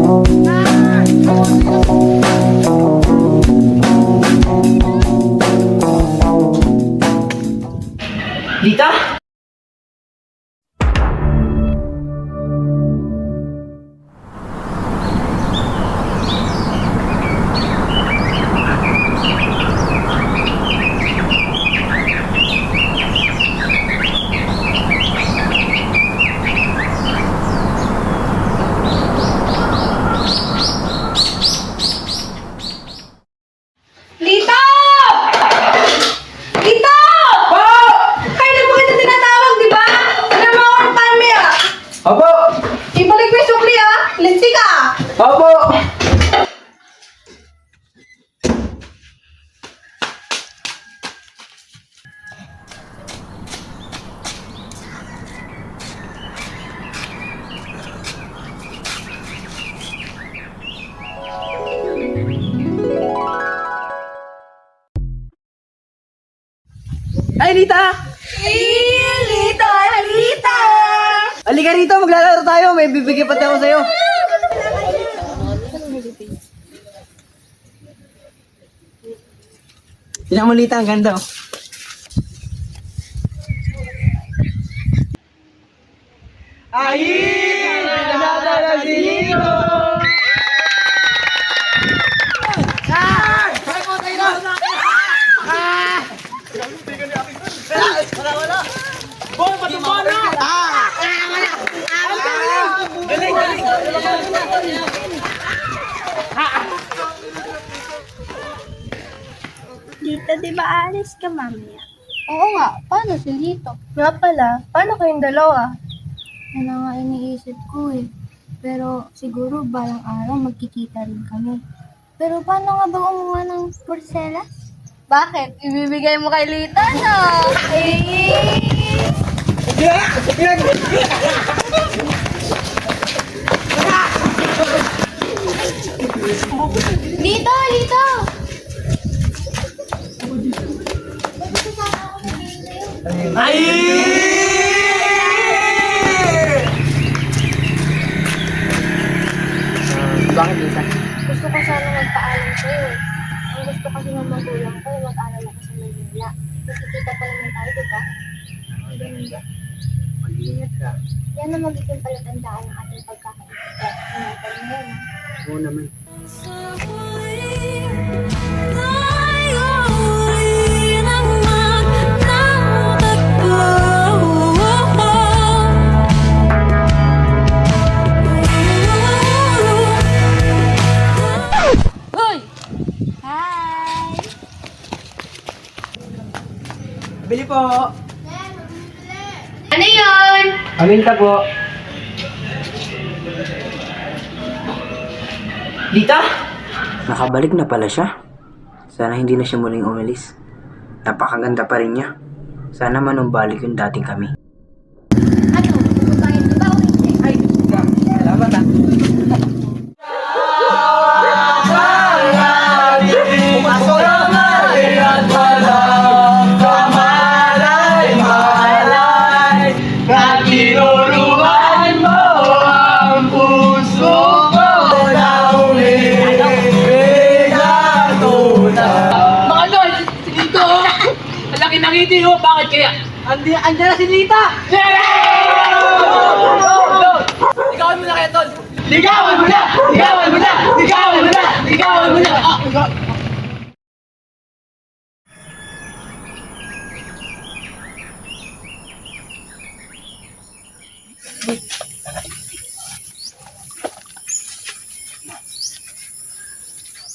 Lita? Lito! Lito! Po! Kailan mo kita tinatawag, di ba? Alam mo ako ng time ah. Opo! Ibalik mo yung sukli ah. Linsi ka. Opo! Ay, Lita! Lito! Lito! Halika rito, maglalaro tayo. May bibigyan pati ako sa'yo. Tingnan mo, Lita, ang ganda, oh. Ay! Pinadala si Lito! Dito, di ba alis ka mamaya? Oo nga, paano si Lito? Nga pala, paano kayong dalawa? Ano nga iniisip ko eh. Pero siguro balang araw magkikita rin kami. Pero paano nga ba umuha ng porselas? Bakit? Ibibigay mo kay Lito, no? Lito! Lito! Ay! Bakit, Lita? Gusto ko sana magpaalam sa'yo. Ang gusto kasi ng magulang ko, mag-aral ako sa Manila. Nakikita pa naman tayo, di ba? Ganun ba? Mag-iingat ka. Yan ang magiging palatandaan ng ating pagkakaibigan. Ingatan mo yan, ha? Oo naman. Hoy! Hi! Bili po! Ano yun? Aminta po. Lita? Nakabalik na pala siya. Sana hindi na siya muling umalis. Napakaganda pa rin niya. Sana manumbalik yung dating kami. Ano? Kumain ka ba o hindi? Ay, salamat ah. Nakiti ho, bakit kaya? Andiyan na si Lita! Ligawan mo na kaya, Tol. Ligawan mo na! Ligawan mo na! Ligawan mo na! Ligawan mo na!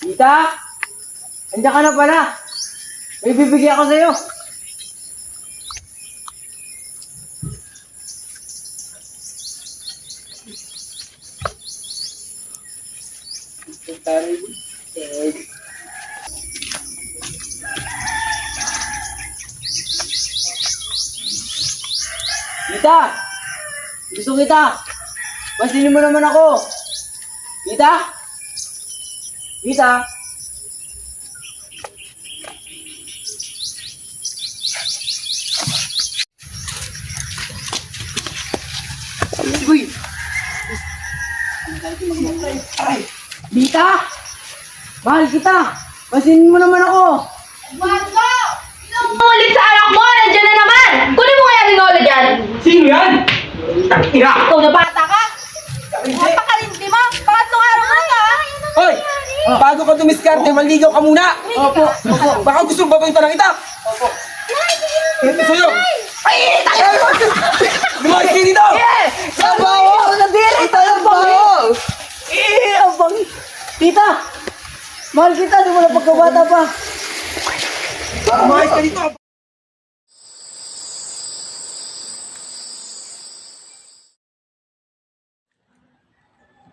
Lita! Andiyan ka na pala! May bibigyan ako sa'yo! Lita! Gusto kita! Pansinin mo naman ako! Lita! Lita! Uy! Dita! Mahal kita! Pasinin mo naman ako! Marco! Ulit sa anak mo! Nandiyan na naman! Kunin mo kaya Lola dyan! Sino yan? Tangina! Ikaw na bata ka! Napakalindi mo! Pangatlong araw na ka! Hoy! Bago ka dumiskarte, maligaw ka muna! Opo. Baka gusto mong babang tanang itak! Opo. Ito sa'yo! Ay! Tayo! Lumayas kayo dito! Sabaw! Nadiri tayo baho! Abang! Tita! Mahal kita, di mo na pagkabata pa. Lumayas ka dito!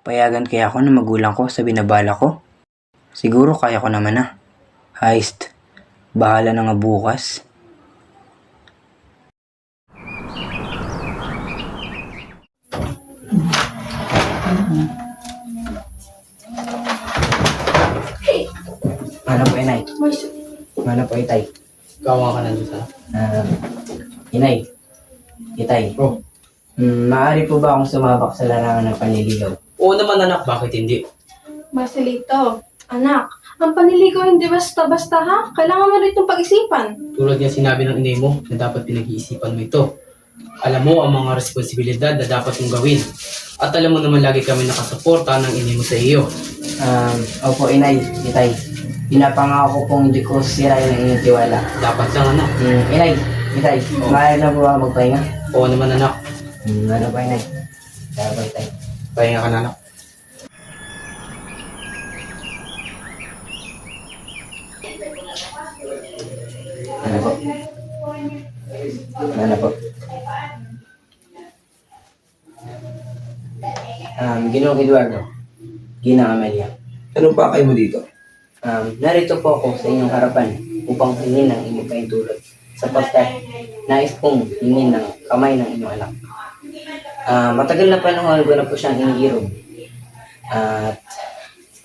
Payagan kaya ako ng magulang ko sa binabala ko? Siguro kaya ko naman na. Heist. Bahala na nga bukas. Mana po, inay? Mana po, itay? Gawa ka na doon sa... Inay? Itay? Oh. Maaari po ba akong sumabak sa larangan ng panliligaw? Oo naman anak, bakit hindi? Marcelito, anak, ang paniligaw hindi basta-basta ha? Kailangan mo rin itong pag-isipan. Tulad nga sinabi ng inay mo na dapat pinag-iisipan mo ito. Alam mo ang mga responsibilidad na dapat mong gawin. At alam mo naman lagi kami nakasuporta ng inay mo sa iyo. Opo, inay, itay. Pinapangako ko pong hindi ko sirain ang inyong tiwala. Dapat lang anak. Inay, itay, maaari na po ba magpahinga? Oo naman anak. Ano ba, inay? Kaya ba, itay? Pahinga ka na anak. Ano po? Ano po? Ginoong Eduardo, Ginang Amelia. Anong pakay mo dito? Narito po ako sa inyong harapan upang hingin ng inyong pahintulot sapagkat nais kong hingin ng kamay ng inyong anak. Matagal na panahon ko na po siyang iniirog. At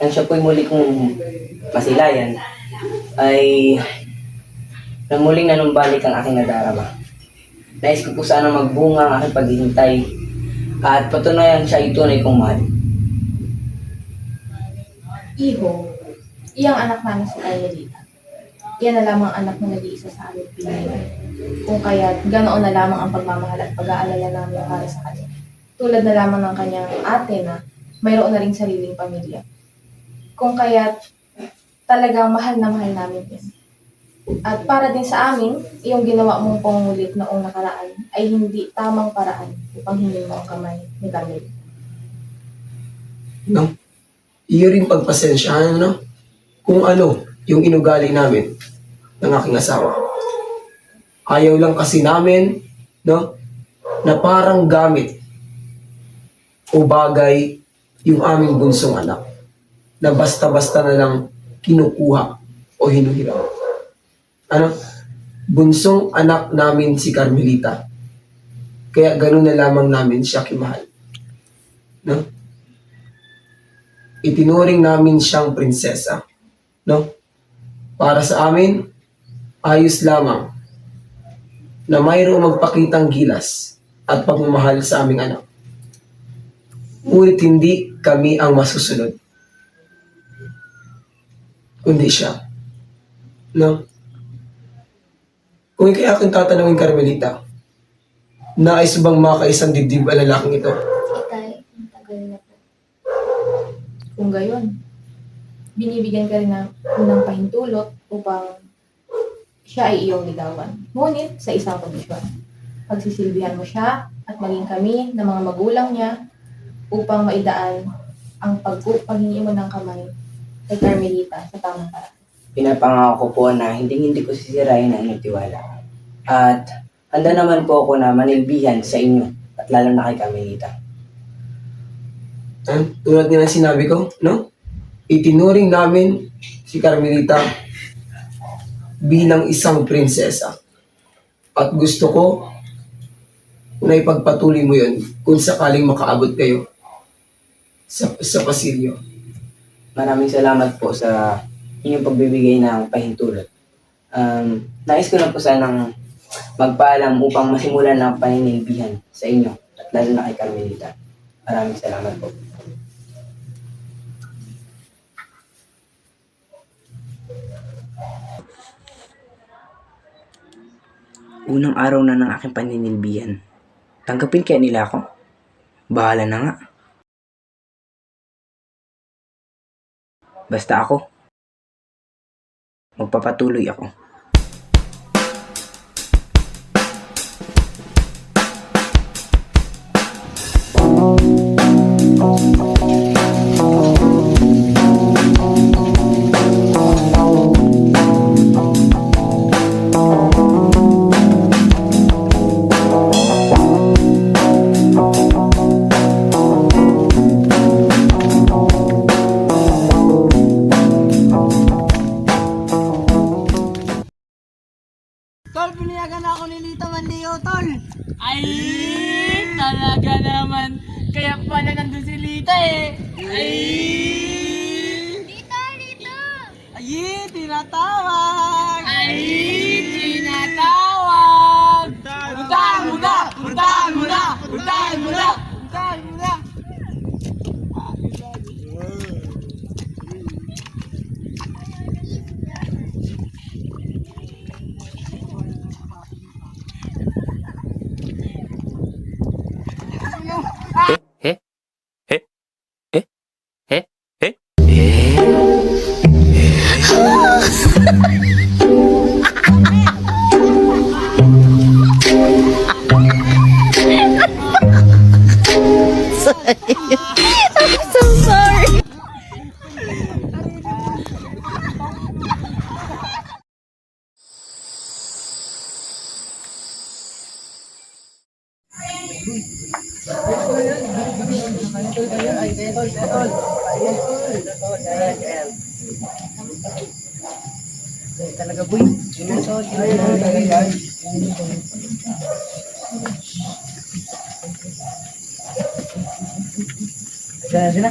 nang siya po'y muli kong masilayan, ay nang muling nanumbalik ang aking nadarama. Nais ko po sana magbunga ang aking paghihintay at patunayan siya ay tunay kong mahal. Iho, iyang anak namin si Carmelita. Iyan na lamang anak na nag-iisa sa aming Pinoy. Kung kaya't ganoon na lamang ang pagmamahal at pag-aalala namin para sa kanya. Tulad na lamang ng kanyang ate na mayroon na ring sariling pamilya. Kung kaya't talagang mahal na mahal namin yan. At para din sa amin, yung ginawa mong pangungulit noong nakaraan ay hindi tamang paraan upang hingin mo ang kamay ni Carmelita. No? Iyo rin pagpasensyahan, no? Kung ano yung inugali namin ng aking asawa. Ayaw lang kasi namin, no? Na parang gamit o bagay yung aming bunsong anak na basta-basta na lang kinukuha o hinuhiram. Ano? Bunsong anak namin si Carmelita. Kaya ganun na lamang namin siya kimahal. No? Itinuring namin siyang prinsesa. No? Para sa amin, ayos lamang na mayroong magpakitang gilas at pagmamahal sa aming anak. Ngunit hindi kami ang masusunod, kundi siya. No? Kung ikay aking tatanungin, Carmelita, nais bang makaisang dibdib ang lalaking ito? Itay, ang tagal na po. Kung gayon, binibigyan ka rin ng unang pahintulot upang siya ay iyong ligawan. Ngunit sa isang kondisyon, pagsisilbihan mo siya at maging kami ng mga magulang niya upang maidaan ang paghingi mo ng kamay kay Carmelita sa tamang paraan. Pinapangako ko po na hindi ko sisirain ang inyong tiwala. At handa naman po ako na manilbihan sa inyo at lalo na kay Carmelita. Tulad nga ng sinabi ko, no? Itinuring namin si Carmelita bilang isang prinsesa. At gusto ko na ipagpatuloy mo yun kung sakaling makaabot kayo sa pasilyo. Maraming salamat po sa inyong pagbibigay ng pahintulot. Nais ko na po sanang magpaalam upang masimulan ang paninilbihan sa inyo at lalo na kay Carmelita. Maraming salamat po. Unang araw na ng aking paninilbihan. Tanggapin kaya nila ako? Bahala na nga. Basta ako, magpapatuloy ako. Tol, pinayagan ako ni Lita Manlio, tol. Ay, talaga naman. Kaya pala nandun si Lita eh. Ay! Ay, tinatawag. Ay, tinatawag! Puntahan mo na! Puntahan mo na! Puntahan mo na! Tol, muna. Talaga, boy. Ready na?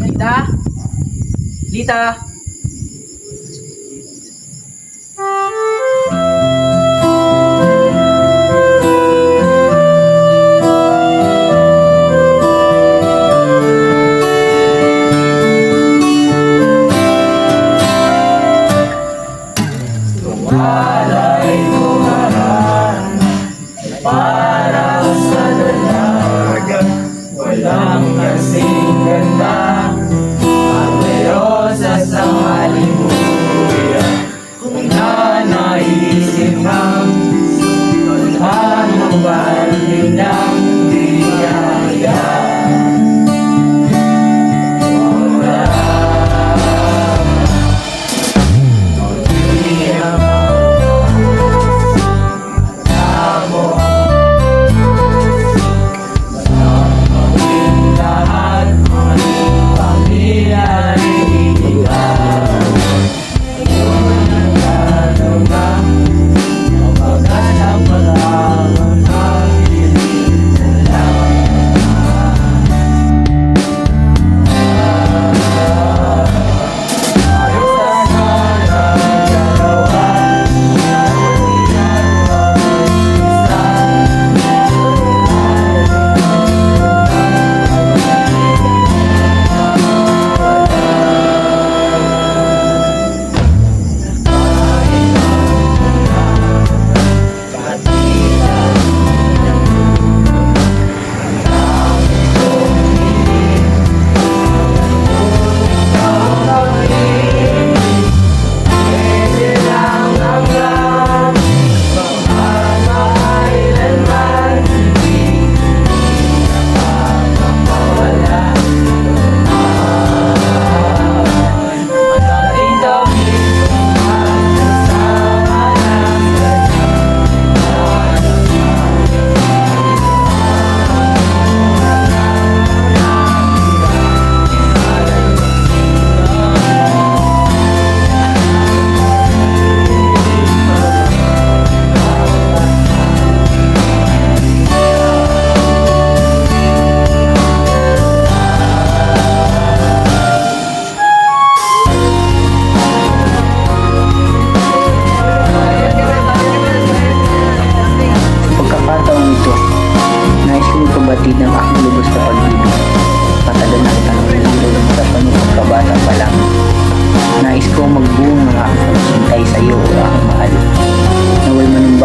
Lita? Lita?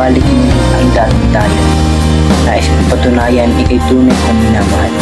ibabalik mo ang dating tayo. Nais kong patunayan ikay tunay kong minamahal.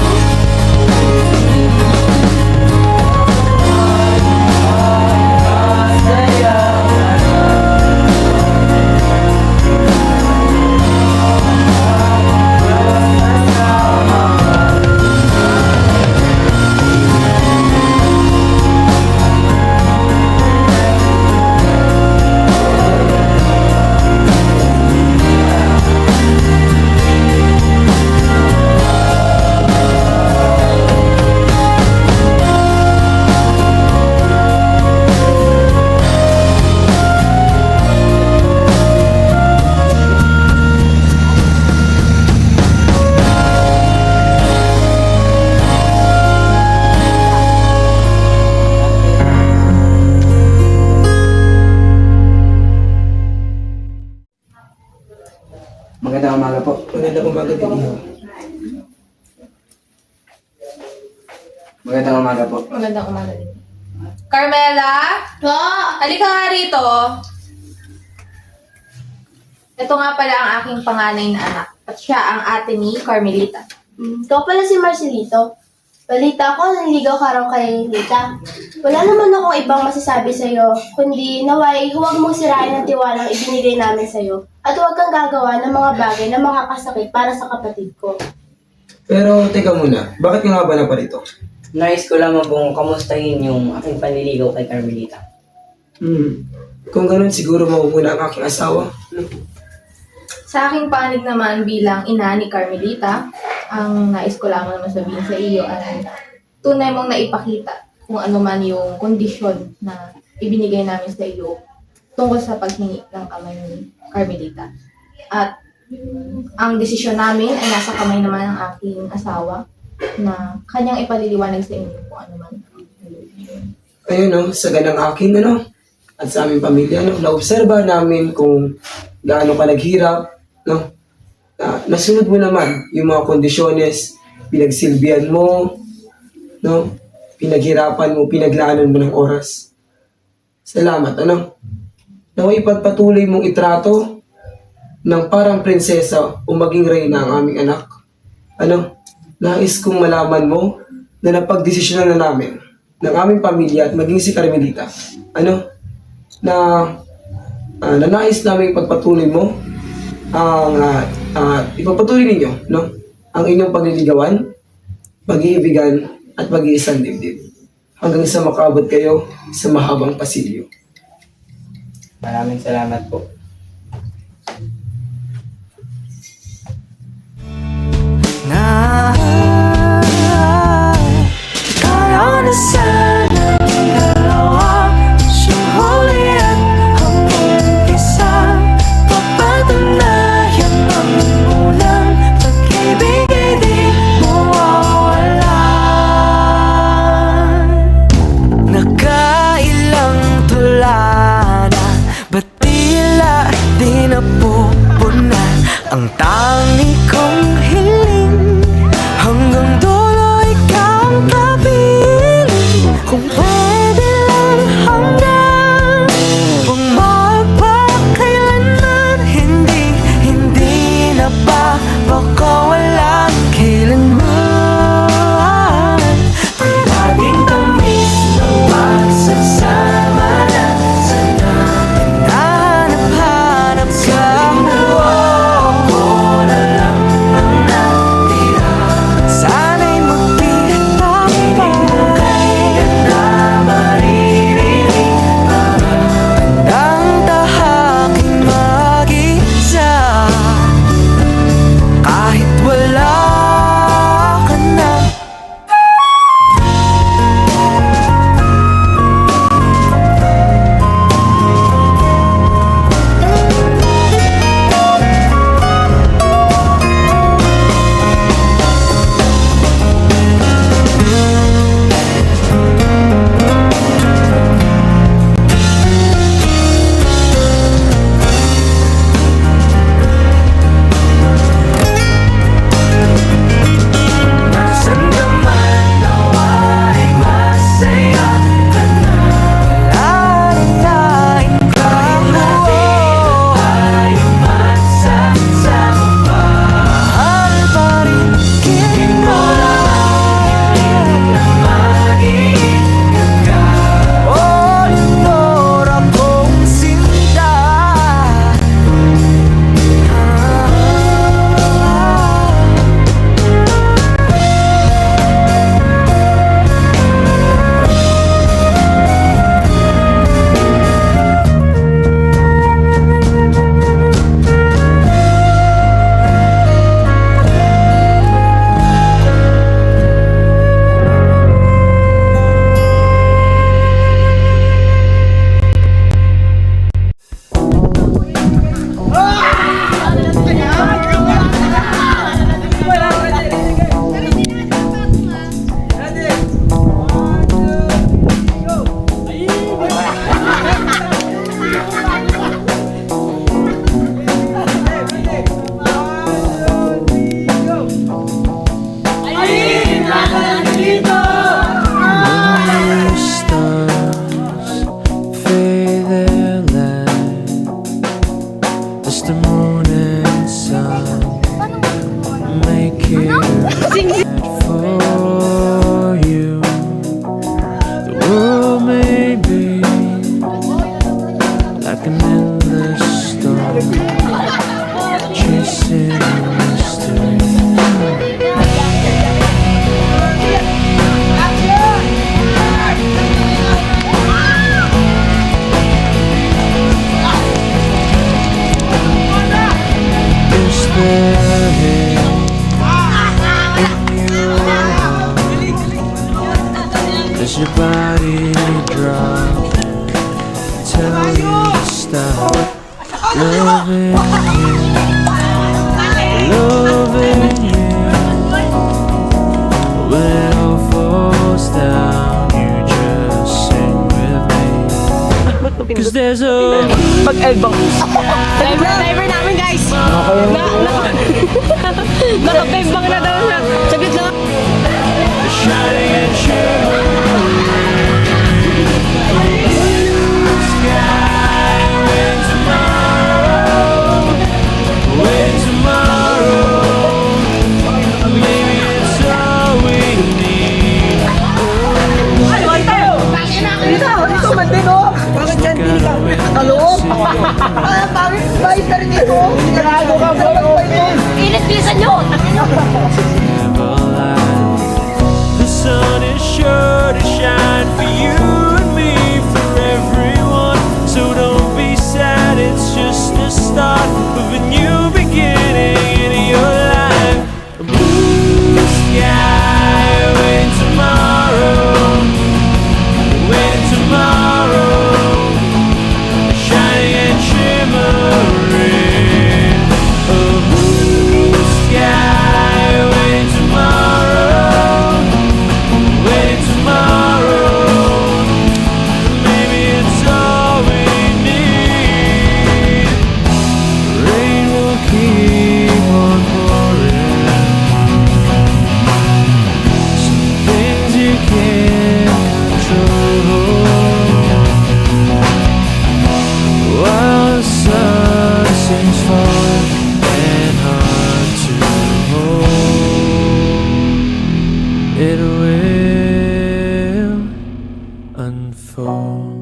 Magandang umaga po. Magandang umaga din iyo. Magandang umaga po. Magandang umaga din. Carmela? Po? Halika nga rito. Ito nga pala ang aking panganay na anak. At siya ang ate ni Carmelita. Ikaw pala si Marcelito. Balita ko, nanligaw ka raw kay Lita. Wala naman akong ibang masasabi sa'yo, kundi naway huwag mong sirain ang tiwalang ibinigay namin sa'yo at huwag kang gagawa ng mga bagay na makakasakit para sa kapatid ko. Pero teka muna, bakit ka nga ba naparito? Nais ko lamang pong kamustahin yung aking panliligaw kay Carmelita. Kung ganun siguro mauuna ang aking asawa. Sa aking panig naman bilang ina ni Carmelita, ang nais ko lamang naman sabihin sa iyo ay tunay mong naipakita kung ano man yung kondisyon na ibinigay namin sa iyo tungkol sa paghingi ng kamay ni Carmelita. At ang desisyon namin ay nasa kamay naman ng aking asawa na kanyang ipaliliwanag sa inyo kung ano man. Ayun no, sa ganang akin at sa aming pamilya naobserba namin kung gaano ka naghirap, nasunod mo naman yung mga kondisyones, pinagsilbihan mo, pinaghirapan mo, pinaglaanan mo ng oras. Salamat, Naway ipagpatuloy mong itrato ng parang prinsesa o maging reyna ang aming anak. Nais kong malaman mo na napagdesisyonan na namin ng aming pamilya at maging si Carmelita. Na nais namin ipagpatuloy mo ang ipagpatuloy ninyo, ang inyong pagliligawan, pag-iibigan at pag-iisang dibdib hanggang sa makabot kayo sa mahabang pasilyo. Maraming salamat po. Tayo na sana dalawa, siyang huli at ang umpisa. Papatunayan ang unang pag-ibig ay di mawawalan. Nakailang tula na, ba't tila di napupunan ang tangi kong hiling? Hanggang dulo ikaw ang kapiling. Kung pwede lang hanggang magpakailanman, hindi na ba baka walang kailanman. Ang laging tamis ng pagsasama na sana hinahanap-hanap ka. Ako na lang ang natira. Sana'y magkita pa. Piling mo kaya namin as the moon and sun make it for you. The world may be like an endless storm, chasing mystery. Is there in your heart? Does your body drop? Tell you to stop loving you, loving you. When it all falls down, you just sing with me. 'Cause there's a Driver namin guys! Nakapembang na daw siya. Saglit lang. shining and shimmering sky. When tomorrow, maybe it's all we need. Bakit yan? Hindi ka. Kaloob? Bakit? Bakit na rin ito? Sigurado ka ba? Init-bilisan nyo! Never lie. The sun is sure to shine for you and me, for everyone. So don't be sad, it's just the start of a new beginning in your life. A blue sky, when tomorrow, shining and shimmering. A blue sky, when tomorrow, maybe it's all we need. Rain will keep on pouring. Some things you can't control. While the sun seems far and hard to hold, it will unfold.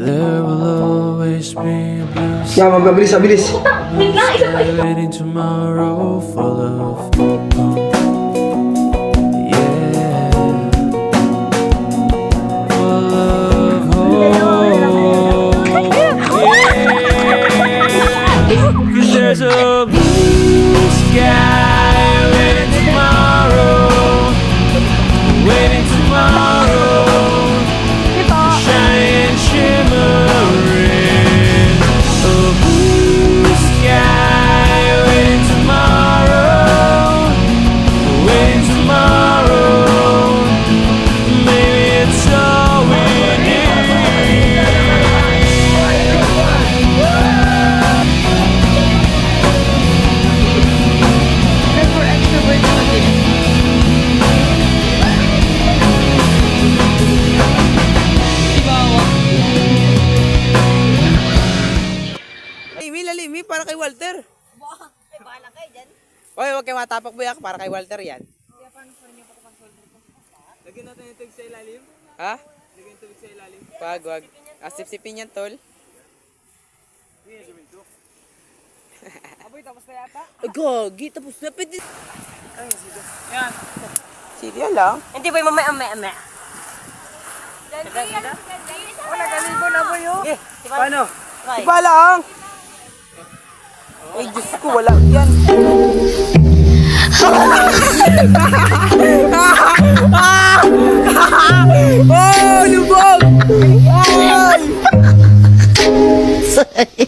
There will always be a blue sky Yeah, mabilis, mabilis. waiting tomorrow full of hope. Yeah, full of hope. Yeah, 'cause there's a blue sky waiting tomorrow, shining and shimmering. A blue sky waiting tomorrow, maybe it's all we need. Limi, para kay Walter. Oy, huwag kayo matapak buyak, para kay Walter yan. Lagyan natin yung tubig sa ilalim. Ha? Lagyan yung tubig sa ilalim. Wag. Asip-sipin yan, tol. Aboy, tapos na yata? Gogi, tapos na. Pwede. Yan. Sige lang. Hindi ba yung mamaya. Wala, galibo na mo yun. Paano? Iba lang. Ay, Diyos ko, wala yan. Oh, lubog! Ay!